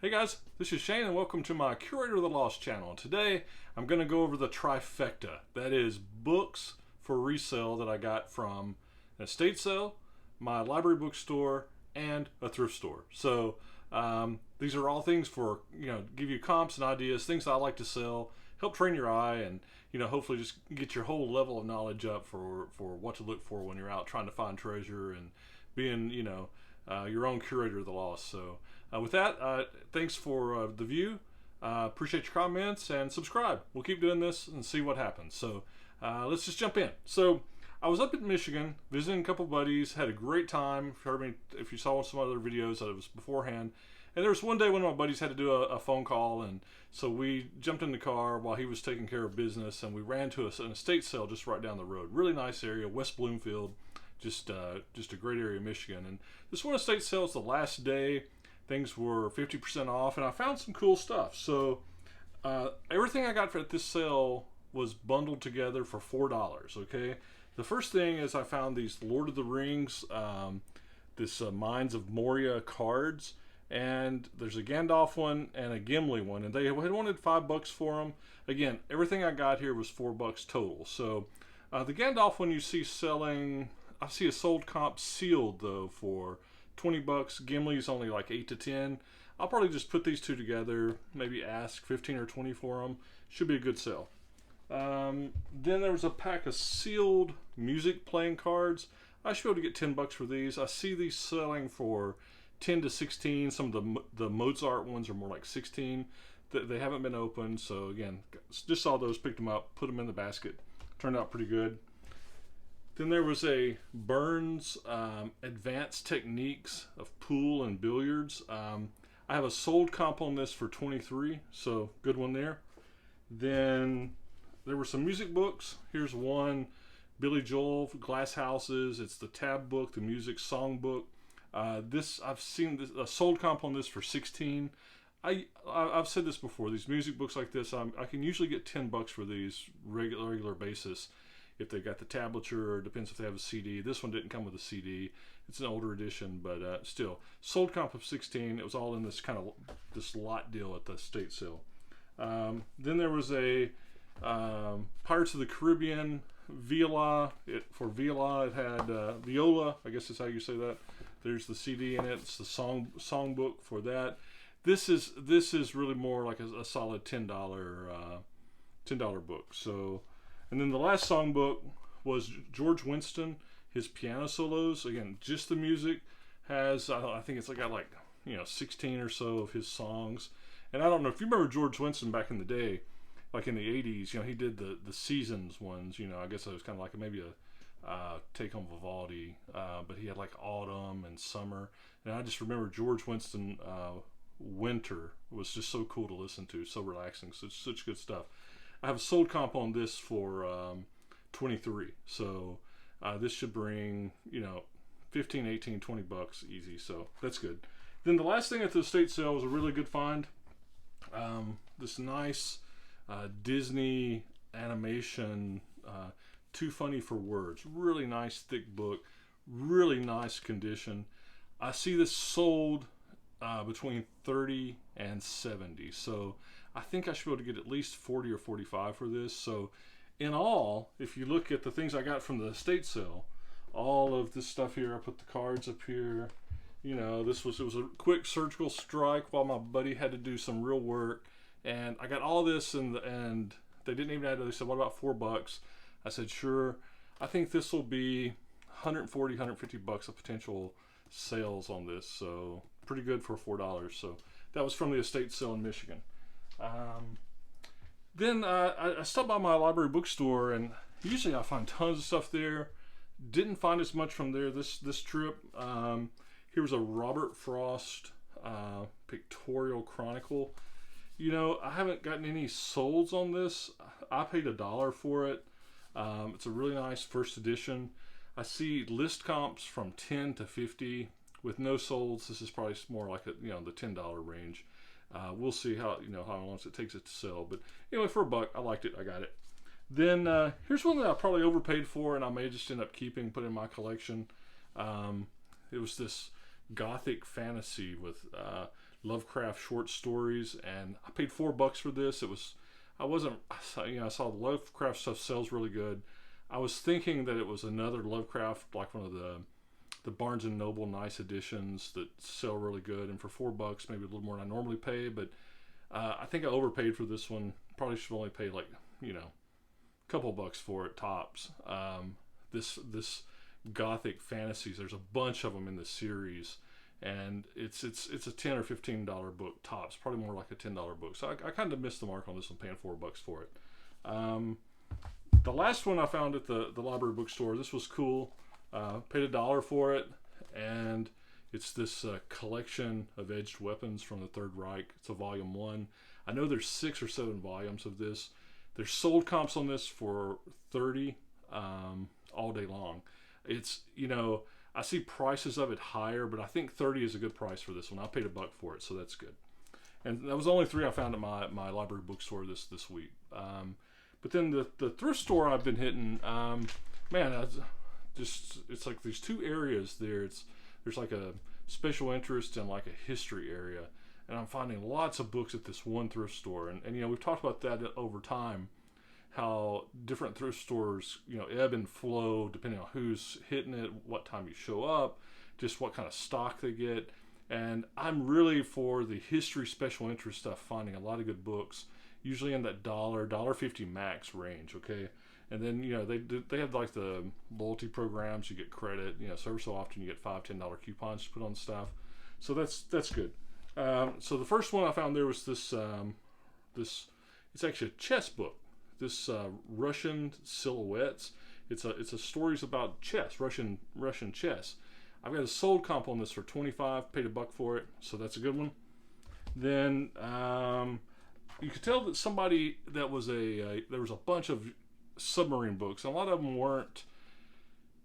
Hey guys, this is Shane and welcome to my Curator of the Lost channel. Today I'm going to go over the Trifecta. That is books for resale that I got from an estate sale, my library bookstore, and a thrift store. So these are all things for, give you comps and ideas, things that I like to sell, help train your eye, and hopefully just get your whole level of knowledge up for what to look for when you're out trying to find treasure and being, your own curator of the lost. So with that, thanks for the view. Appreciate your comments and subscribe. We'll keep doing this and see what happens. So let's just jump in. So I was up in Michigan visiting a couple buddies, had a great time. If you saw some other videos that it was beforehand. And there was one day when my buddies had to do a phone call, and so we jumped in the car while he was taking care of business, and we ran to an estate sale just right down the road. Really nice area, West Bloomfield, just a great area of Michigan. And this one estate sale is the last day. Things were 50% off, and I found some cool stuff. So everything I got at this sale was bundled together for $4. Okay, the first thing is I found these Lord of the Rings, this Mines of Moria cards. And there's a Gandalf one and a Gimli one, and they had wanted $5 for them. Again, everything I got here was $4 total. So the Gandalf one you see selling, I see a sold comp sealed though for $20. Gimli's only like 8 to 10. I'll probably just put these two together, maybe ask 15 or 20 for them. Should be a good sale. Then there was a pack of sealed music playing cards. I should be able to get $10 for these. I see these selling for 10 to 16. Some of the Mozart ones are more like 16. They haven't been opened, so again, just saw those, picked them up, put them in the basket. Turned out pretty good. Then there was a Burns Advanced Techniques of Pool and Billiards. I have a sold comp on this for 23, so good one there. Then there were some music books. Here's one, Billy Joel, Glass Houses. It's the tab book, the music song book. I've seen a sold comp on this for 16. I've said this before. These music books like this, I can usually get $10 for these regular basis if they got the tablature, or depends if they have a CD. This one didn't come with a CD. It's an older edition, but still sold comp of 16. It was all in this kind of this lot deal at the estate sale. Then there was a Pirates of the Caribbean Viola. For Viola, it had Viola. I guess is how you say that. There's the CD in it. It's the song book for that. This is really more like a solid $10 book. So, and then the last song book was George Winston, his piano solos. Again, just the music. Has I think it's got 16 or so of his songs. And I don't know if you remember George Winston back in the day, like in the 80s. He did the seasons ones. I guess it was kind of like maybe a take home Vivaldi, but he had like autumn and summer, and I just remember George Winston winter was just so cool to listen to, so relaxing, such good stuff. I have a sold comp on this for 23, so this should bring 15, 18, $20 easy, so that's good. Then the last thing at the estate sale was a really good find. This nice Disney animation, Too Funny for Words. Really nice thick book, really nice condition. I see this sold between 30 and 70, so I think I should be able to get at least 40 or 45 for this. So in all, if you look at the things I got from the estate sale, all of this stuff here, I put the cards up here. It was a quick surgical strike while my buddy had to do some real work, and I got all this, and they didn't even add it. They said, what about $4? I said, sure. I think this will be 140, 150 bucks of potential sales on this. So pretty good for $4. So that was from the estate sale in Michigan. Then I stopped by my library bookstore, and usually I find tons of stuff there. Didn't find as much from there this trip. Here was a Robert Frost Pictorial Chronicle. I haven't gotten any solds on this. I paid $1 for it. It's a really nice first edition. I see list comps from 10 to 50 with no solds. This is probably more like the $10 range. We'll see how long it takes it to sell. But anyway, for $1, I liked it. I got it. Then here's one that I probably overpaid for, and I may just end up put in my collection. It was this gothic fantasy with Lovecraft short stories, and I paid $4 for this. I saw the Lovecraft stuff sells really good. I was thinking that it was another Lovecraft, like one of the Barnes and Noble nice editions that sell really good, and for $4, maybe a little more than I normally pay, but I think I overpaid for this one. Probably should have only paid like, a couple bucks for it tops. This Gothic fantasies, there's a bunch of them in the series, and it's a $10 or $15 book tops, probably more like a $10 book. So I kind of missed the mark on this one, paying $4 for it. The last one I found at the library bookstore, this was cool. Paid $1 for it, and it's this collection of edged weapons from the Third Reich. It's a volume 1. I know there's 6 or 7 volumes of this. There's sold comps on this for $30 all day long. It's, I see prices of it higher, but I think $30 is a good price for this one. I paid $1 for it, so that's good. And that was the only 3 I found at my library bookstore this week. But then the thrift store I've been hitting, it's like these 2 areas there. There's like a special interest and like a history area, and I'm finding lots of books at this one thrift store. And we've talked about that over time, how different thrift stores ebb and flow depending on who's hitting it, what time you show up, just what kind of stock they get. And I'm really for the history special interest stuff, finding a lot of good books, usually in that $1.50 max range. Okay. And then, they have like the loyalty programs. You get credit, so every so often you get $5, $10 coupons to put on stuff. So that's good. So the first one I found there was this, it's actually a chess book. This Russian silhouettes. It's a stories about chess, Russian chess. I've got a sold comp on this for $25, paid $1 for it. So that's a good one. Then, you could tell that there was a bunch of submarine books. A lot of them weren't,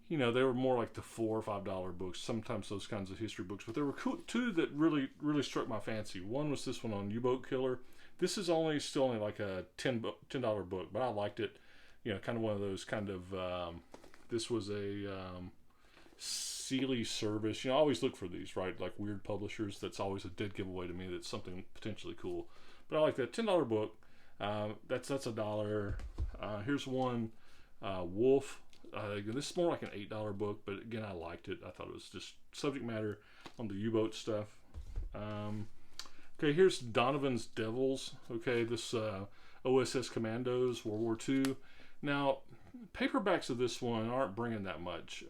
they were more like the $4 or $5 books, sometimes those kinds of history books. But there were 2 that really struck my fancy. One was this one on U-boat killer. This is still only like a $10 book, but I liked it. Kind of one of those kind of, this was a Sealy service. I always look for these, right? Like weird publishers. That's always a dead giveaway to me. That's something potentially cool. But I like that $10 book. That's $1. Here's one, Wolf. This is more like an $8 book, but again, I liked it. I thought it was just subject matter on the U-boat stuff. Okay, here's Donovan's Devils. Okay, this OSS Commandos, World War II. Now, paperbacks of this one aren't bringing that much.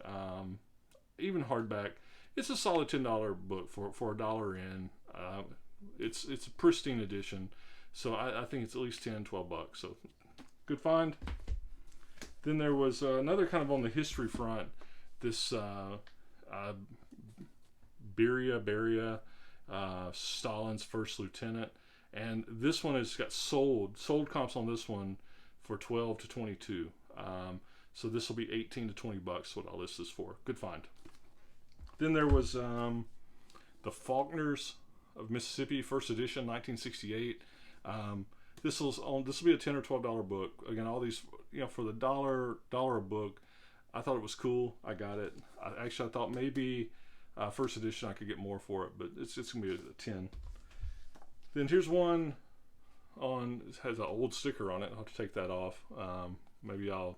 Even hardback, it's a solid $10 book for $1 in. It's a pristine edition, so I think it's at least $10, $12. So good find. Then there was another kind of on the history front, this Beria, Stalin's first lieutenant, and this one has got sold comps on this one for $12 to $22. So this will be $18 to $20. What I'll list this for. Good find. Then there was the Faulkners of Mississippi, first edition, 1968. This will be a $10 or $12 book. Again, all these, for the dollar a book. I thought it was cool. I got it. I thought maybe first edition I could get more for it, but it's gonna be a 10. Then here's one it has an old sticker on it. I'll have to take that off. Maybe I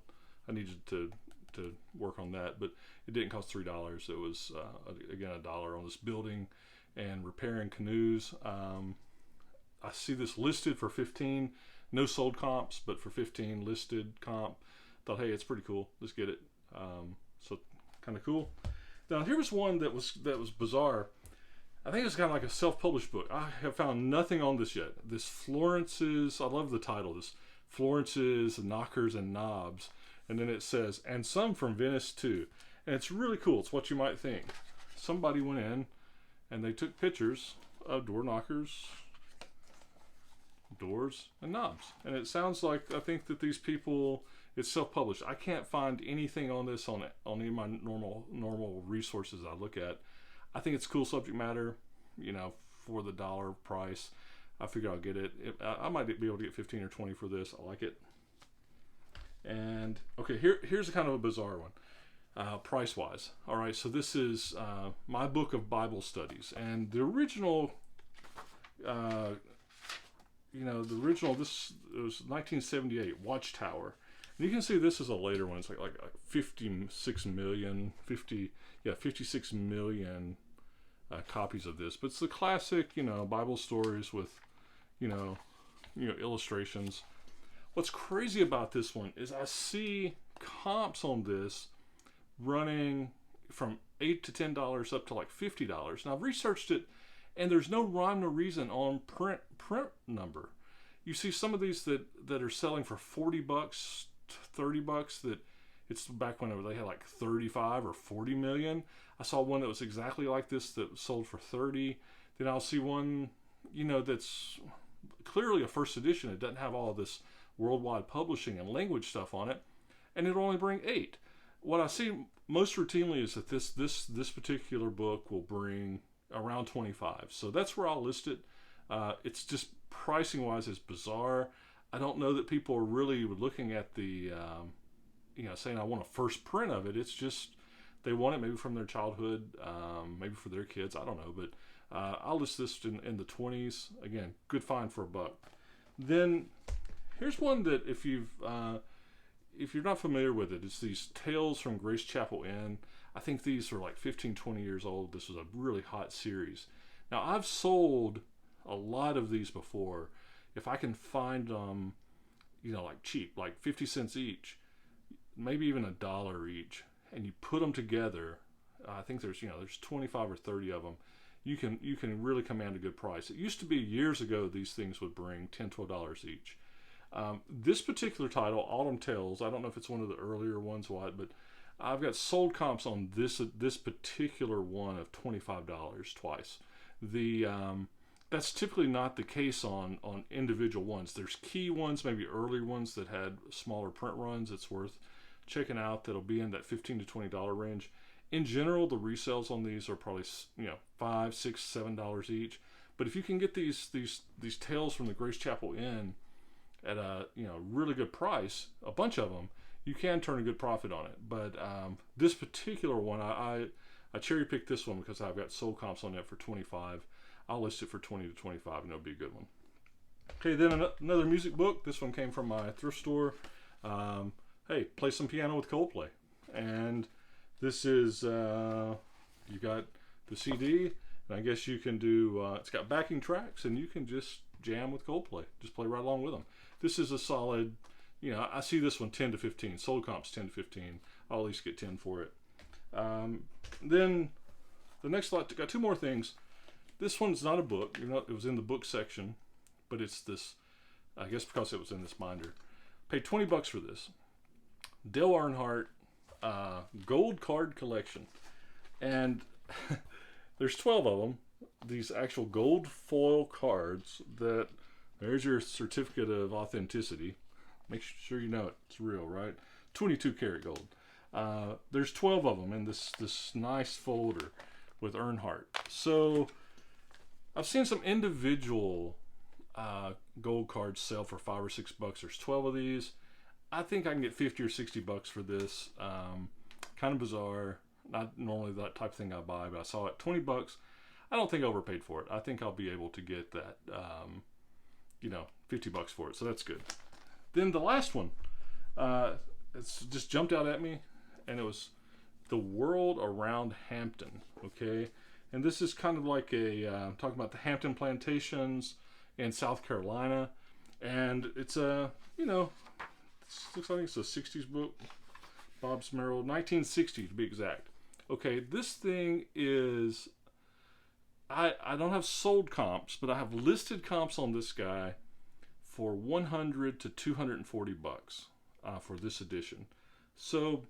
needed to work on that, but it didn't cost $3. It was again $1 on this building and repairing canoes. I see this listed for $15. No sold comps, but for $15 listed comp. Thought, hey, it's pretty cool. Let's get it. So kind of cool. Now here was one that was bizarre. I think it's kind of like a self-published book. I have found nothing on this yet. This Florence's, I love the title, this Florence's Knockers and Knobs. And then it says, and some from Venice too. And it's really cool. It's what you might think. Somebody went in and they took pictures of door knockers, doors, and knobs. And it sounds like, I think that these people, it's self-published. I can't find anything on this on any of my normal resources I look at. I think it's cool subject matter, for the dollar price. I figure I'll get it. I might be able to get 15 or 20 for this. I like it. And okay, here's a kind of a bizarre one, price-wise. All right, so this is my book of Bible studies, and the original the original, this it was 1978 Watchtower. And you can see this is a later one. It's like 56 million copies of this. But it's the classic, Bible stories with, illustrations. What's crazy about this one is I see comps on this running from $8 to $10 up to like $50. And I've researched it, and there's no rhyme or reason on print number. You see some of these that are selling for $40, $30. That it's back when they had like 35 or 40 million. I saw one that was exactly like this that sold for 30. Then I'll see one, that's clearly a first edition. It doesn't have all this worldwide publishing and language stuff on it, and it'll only bring 8. What I see most routinely is that this particular book will bring around 25. So that's where I'll list it. It's just pricing wise is bizarre. I don't know that people are really looking at the saying I want a first print of it. It's just they want it maybe from their childhood, maybe for their kids. I don't know, but I'll list this in the 20s. Again, good find for $1. Then here's one that if you're not familiar with it, it's these Tales from Grace Chapel Inn. I think these are like 15, 20 years old. This was a really hot series. Now, I've sold a lot of these before. If I can find them, like cheap, like 50 cents each, maybe even $1 each, and you put them together, I think there's 25 or 30 of them. You can really command a good price. It used to be years ago these things would bring $10, $12 each. This particular title, Autumn Tales, I don't know if it's one of the earlier ones, but I've got sold comps on this particular one of $25 twice. That's typically not the case on individual ones. There's key ones, maybe early ones that had smaller print runs. It's worth checking out. That'll be in that $15 to $20 range. In general, the resales on these are probably $5, $6, $7 each. But if you can get these Tales from the Grace Chapel Inn at a really good price, a bunch of them, you can turn a good profit on it. But this particular one, I cherry picked this one because I've got sold comps on it for 25. I'll list it for 20 to 25, and it'll be a good one. Okay, then another music book. This one came from my thrift store. Hey, play some piano with Coldplay. And this is, you got the CD, and I guess you can do, it's got backing tracks, and you can just jam with Coldplay. Just play right along with them. This is a solid, I see this one 10 to 15. Sold comps 10 to 15. I'll at least get 10 for it. Then the next lot, got 2 more things. This one's not a book. It was in the book section, but it's this, I guess because it was in this binder. Paid $20 for this. Dale Earnhardt gold card collection. And there's 12 of them. These actual gold foil cards that, there's your certificate of authenticity. Make sure you know it's real, right? 22 karat gold. There's 12 of them in this nice folder with Earnhardt. So I've seen some individual gold cards sell for $5 or $6. There's 12 of these. I think I can get 50 or 60 bucks for this. Kind of bizarre. Not normally that type of thing I buy, but I saw it 20 bucks. I don't think I overpaid for it. I think I'll be able to get that, 50 bucks for it. So that's good. Then the last one, it's just jumped out at me, and it was The World Around Hampton. Okay. And this is kind of like talking about the Hampton plantations in South Carolina. And it's a, looks like it's a 60s book. Bob Smerrill, 1960 to be exact. Okay, this thing is, I don't have sold comps, but I have listed comps on this guy for 100 to 240 bucks for this edition. So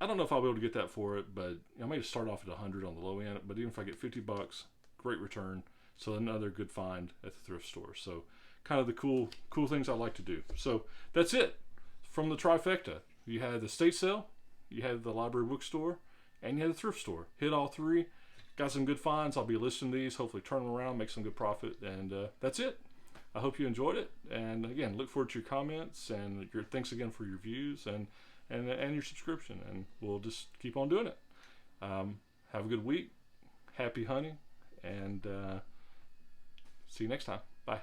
I don't know if I'll be able to get that for it, but I may start off at 100 on the low end. But even if I get 50 bucks, great return. So another good find at the thrift store. So kind of the cool things I like to do. So that's it from the Trifecta. You had the estate sale, you had the library bookstore, and you had the thrift store. Hit all 3. Got some good finds. I'll be listing these, hopefully turn them around, make some good profit, and that's it. I hope you enjoyed it. And again, look forward to your comments, and thanks again for your views and your subscription, and we'll just keep on doing it. Have a good week. Happy hunting, and See you next time. Bye.